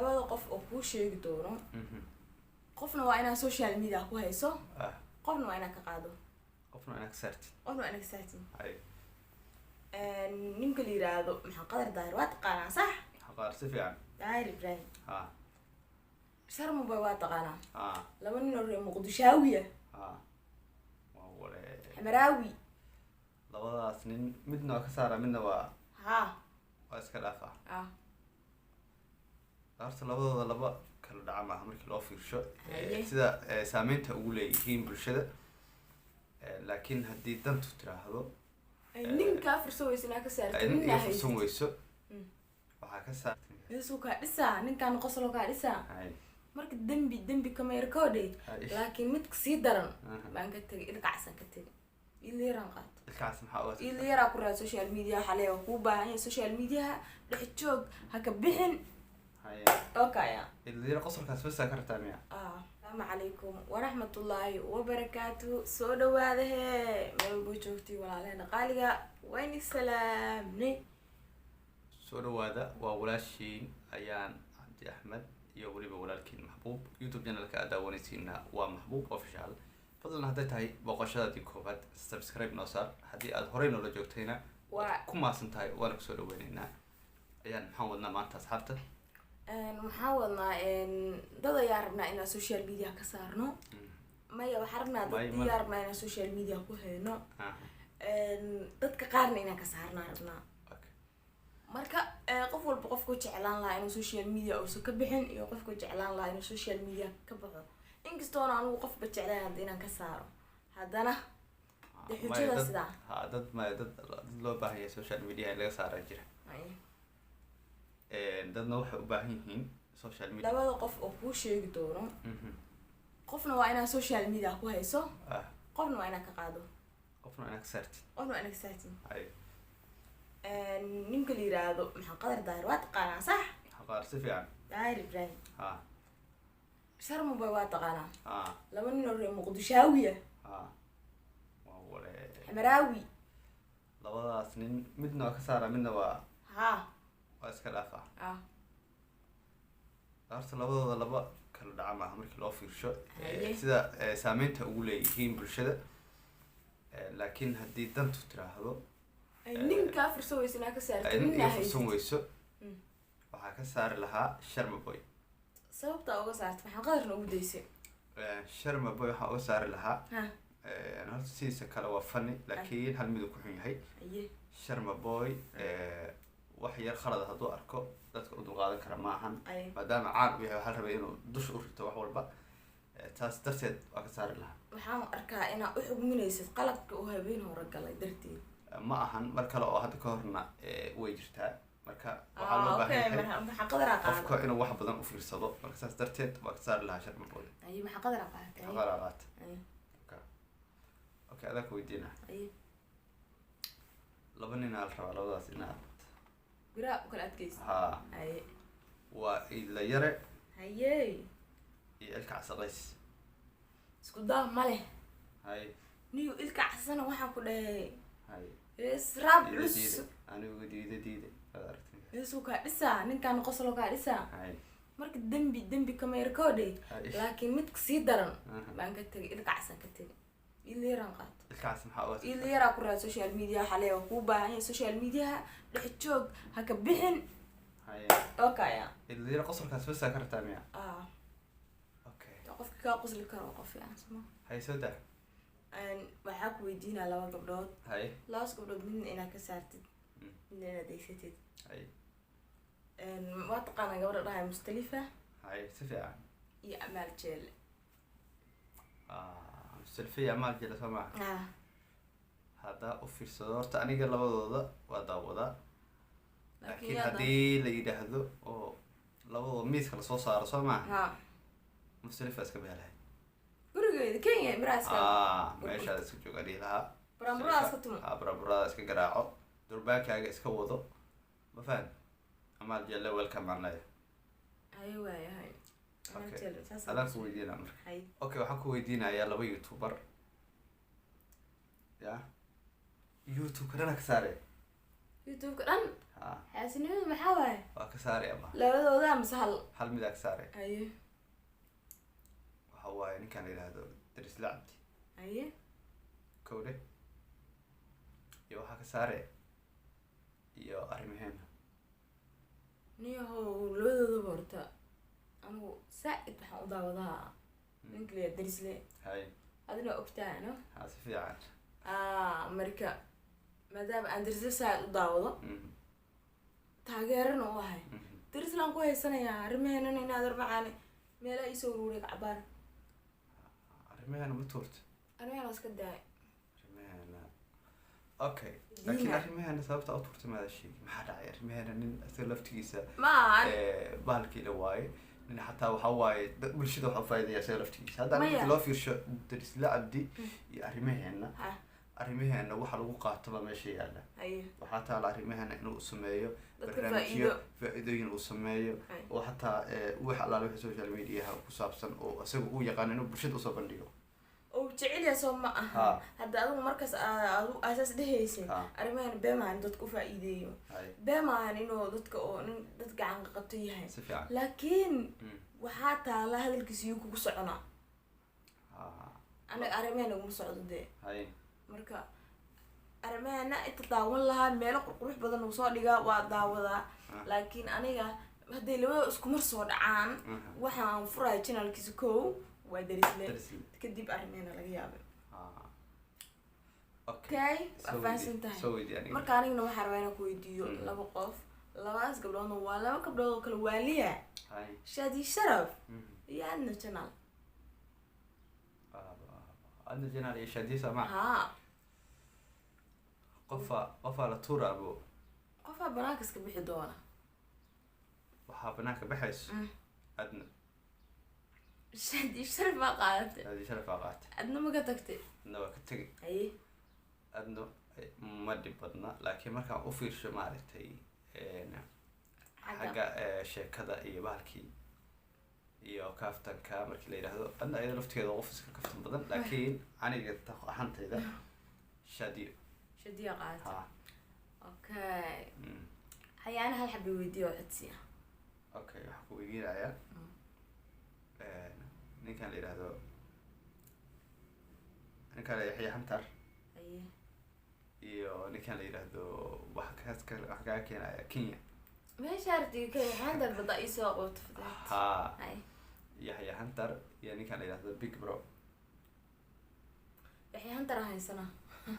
labada qof oo kuu sheegi doono qofna waa inaa social media ku hayso qofna waa inaa ka qaado qofna waa inaa ka saartid qofna waa inaa ka saartid hay ninka la yiraahdo maxaa qadar daahir waa taqaanaa sax qaar si fiican daahir ibrahim ha sharmu bay waa taqaanaa ha laba nin oo reer muqdishaawiya ha waa wale xamaraawi labadaas nin midna waa ka saara midna waa waa iska dhaafa horta labadooda laba kala dhaca maaha markii loo fiirsho sida saameynta ugu leeyihiin bulshada laakiin haddii dantu tiraahdo ninkaa fursan weyso inaa ka saartid ninkaa fursan weyso waxaa ka saartid yeesu kaa dhisaa ninkaan qoslo kaa dhisaa marka dembi kameerkoodhe laakiin midka sii daran baan ka tegay ilkacsan ka tegay ileeraan qaato ilkaas maxaa uga ileeraa ku raad social media xalee oo kuu baahan yahay social mediaha dhex joog ha ka bixin okay ileera qosolkaas bas ka rabtaa miya السلام عليكم ورحمة الله وبركاته سودا وهذا من بوجوتي ولا لنا قاليا وين السلام ني سودا وهذا وولاشين أيان عبد أحمد يوري بولالكين محبوب يوتيوب channel كأدا ونسينا ومحبوب official فضلنا هذا تاي بقشة دي كوفات سبسكرايب نصار هدي الهورين ولا جوتينا كم سنتاي ولا سودا ويننا أيان محاولنا ما تصحبته محاولنا dad ayaa rabnaa inaan social media ka saarno maya waxaa rabnaa dad ayaa rabnaa inaan social media ku hayno dadka qaarna inaan ka saarnaa rabnaa marka qof walba qofku jeclaan lahaa inuu social media uusan ka bixin iyo qofku jeclaan lahaa inuu social media ka baxo inkastoona anigu qofba jeclaan hadda inaan ka saaro haddana dee xujada sidaa dad loo baahan yahay social media in laga saara jira dadna waxay u baahan yihiin social media labada qof oo kuu sheegi doono qofna waa inaa social media ku hayso qofna waa inaa ka qaado qofna waa inaa ka saartid qofna waa inaa ka saartid hay ninka la yiraahdo maxaa qadar daahir waa taqaanaa sax qaar si fiican daahir ibrahim ha sharmu bay waa taqaanaa laba nin oo reer muqdishaawiya waa wale xamaraawi labadaas nin midna waa ka saara midna waa waa iska dhaafa horta labadooda laba kala dhaca maaha markii loo fiirsho sida saameynta ugu leeyihiin bulshada laakiin haddii dantu tiraahdo ninkaa fursan weyso inaa ka saartid ninkaa fursan weyso waxaa ka saari lahaa sharma boy sababtaa uga saarta maxaa qadarna ugu daysay sharma boy waxaa uga saari lahaa horta sidiisa kale waa funny laakiin hal miduu ku xun yahay sharma boy wax yar khalad hadduu arko dadka u dulqaadan kara ma ahan maadaama caan u yahay waxaa la rabay inuu dusha u rito wax walba taas darteed waa ka saari lahaa waxaan arkaa inaa u xugminaysid qalabka uu habeen hore galay darteed ma ahan mar kale oo hadda ka horna way jirtaa marka waxaa loo baahan yahay qofka inuu wax badan u fiirsado marka saas darteed waa ka saari lahaa sharma boy maxaa qadaraa qaatay qadaraa qaatay okay adaa ku weydiina laba nin aa la rabaa labadaas inaad biraa u kala adkaysa haye waa ila yare haye iyo ilka casaqays isku daa ma leh haye niyo ilka casana waxaa ku dhahay haye israab culus anigu diida yeesu kaa dhisaa ninkaan qoslo kaa dhisaa marka dembi kameerkoodhe laakiin midka sii daran baan ka tegay ilka casan ka tegay ileeraan qaato ilkaas maxaa uga ileeraa ku raad social media xalee oo kuu baahan yahay social mediaha dhex joog ha ka bixin okay ileera qosolkaas bas ka rabtaa miya okay qofka kaa qosli karo qof fiican sama hay soo daa waxaa ku weydiinaa laba gabdhood hay labas gabdhood midna inaad ka saartid midna inaad deysatid hay waa taqaanaa gabadha dhahay mustalifa hay si fiican iyo amaal jeele selfiya amaal jeele soo maaha haddaa u fiirsado horta aniga labadooda waa daawadaa laakiin haddii la yidhaahdo oo labadooda miiska lasoo saaro soo maaha mustalifa iska beelahay gurigeeda kenya miraaska meeshaada iska jooga dhihi lahaa buraamurada iska tumo buraamurada iska garaaco durbaankaaga iska wado ma fahan amaal jeelle welcome aan leeyahay haye waayahay adaan ku weydiina marka okay waxaan ku weydiinayaa laba youtuber ya youtube kanana ka saare youtube-ka dhan xaasinimadu maxaa waaye waa ka saari ama labadooda mise hal midaa ka saare haye waxa waaye ninkaan la yidhaahdo darisla cabdi haye kowde iyo waxaa ka saare iyo arrimaheena niyahow labadoodaba horta anigu saa-id waxaan u daawadaa ninka la yidhaha darisle hay adina ogtaa no ha si fiican marka maadaama aan darisle saa-id u daawado taageerana u ahay darislaan ku haysanayaa arrimaheenan inaad armacaane meelaha iisoo uruuray cabaar arrimaheena ma tuurta arrimaheena iska daay arrimaheena okay laakiin arrimaheena sababta u tuurta maada sheegi maxaa dhacay arrimaheena nin isaga laftigiisa bahalkiila waaye nin xataa waxa waaye bulshada waxa faa'iidaya isaga laftigiisa hadda marka loo fiirsho darisla cabdi iyo arrimaheena waxa lagu qaataba meesha yaala waxaa taala arrimaheena inuu sameeyo barnaamijyo faa'iidooyin uu sameeyo oo xataa wax allaale wixii social mediaha ku saabsan oo isaga uu yaqaan inuu bulshada usoo bandhigo oo jecel yahay soo ma aha hadda adigu markaas adigu asaas dhehaysin arrimaheena beemahan dadka u faa'iideeyo beemahan inuu dadka oo nin dad gacan qabto yahay laakiin waxaa taala hadalkiisa yuu kugu soconaa anaga arrimaheena uguma socdo dee marka arrimaheena inta daawan lahaa meelo qurqurux badan uu soo dhigaa waa daawadaa laakiin aniga hadday labada isku mar soo dhacaan waxaan furaya channelkiisa kow waa darisle kadib arrimaheena laga yaabay okay waa fahansan tahay marka anigana waxaa rabaa inaan ku weydiiyo laba qof labadaas gabdhoodna waa laba gabdhood oo kale waaliya shaadi sharaf iyo adna channel adna channel iyo shaadi sama qofaa la tuuraabo qofaa banaanka iska bixi doona waxaa banaanka baxayso adna shaadi sharaf maa qaadatay shaadi sharaf aa qaatay adna ma ka tagtay adna waa ka tegay haye adna ma dhib badna laakiin markaan u fiirsho maaragtay xagga sheekada iyo bahalkii iyo kaftanka markii la yidhaahdo adna iyada laftigeeda qof iska kaftan badan laakiin aniga ahantayda shaadiyo شدية قاعدة. أوكي. هيا أنا هالحب ويديو عدسية. أوكي حكوا ويديو عيال. نكان لي هذا. نكان لي يحيى حنتر. أيه. إيوه نكان لي هذا وحكى كنا كينيا. ما شارتي كي حنتر بدأ يسوق وتفتح. ها. أي. يحيى حنتر يعني كان لي هذا بيج برو. يحيى حنتر هاي سنة.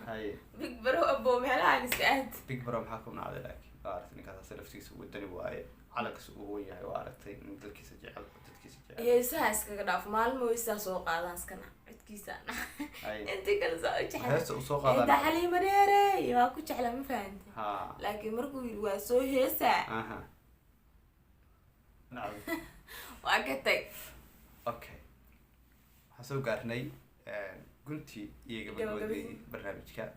هاي بيج برو أبو مهلا نسأت بيج برو محاكم على ذلك عارف إنك هذا صرف تيسو ودني واي على كسوه يعني وعرفتي إن ذلك سجل هي ساس كذا في مال مو يسا سوق هذا سكنا عتكيسان أنت كل ساعة هسه سوق هذا ده حلي مريرة يا كوش على ما فهمت ها لكن مركو يلواسو هسا أها نعم وأكتك أوكي حسوا قارني قلتي يقبل برنامجك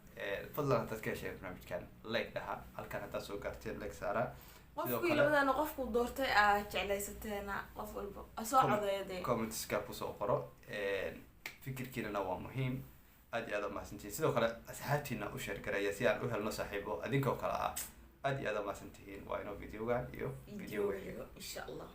فضلا تذكر برنامجك لايك لها هل كانت تسوق قارتين لايك سارة qofku ilaadan qofku doortay jeclaysateena qof walba asoo codeeyay comments ka ku soo qoro fikirkiina waa muhiim aad iyo aad ma santii sidoo kale asxaabtiina u share gareeya si aan u helno saaxiibo adinkoo kale aad iyo aad ma santiin waa inoo videoga iyo video insha Allah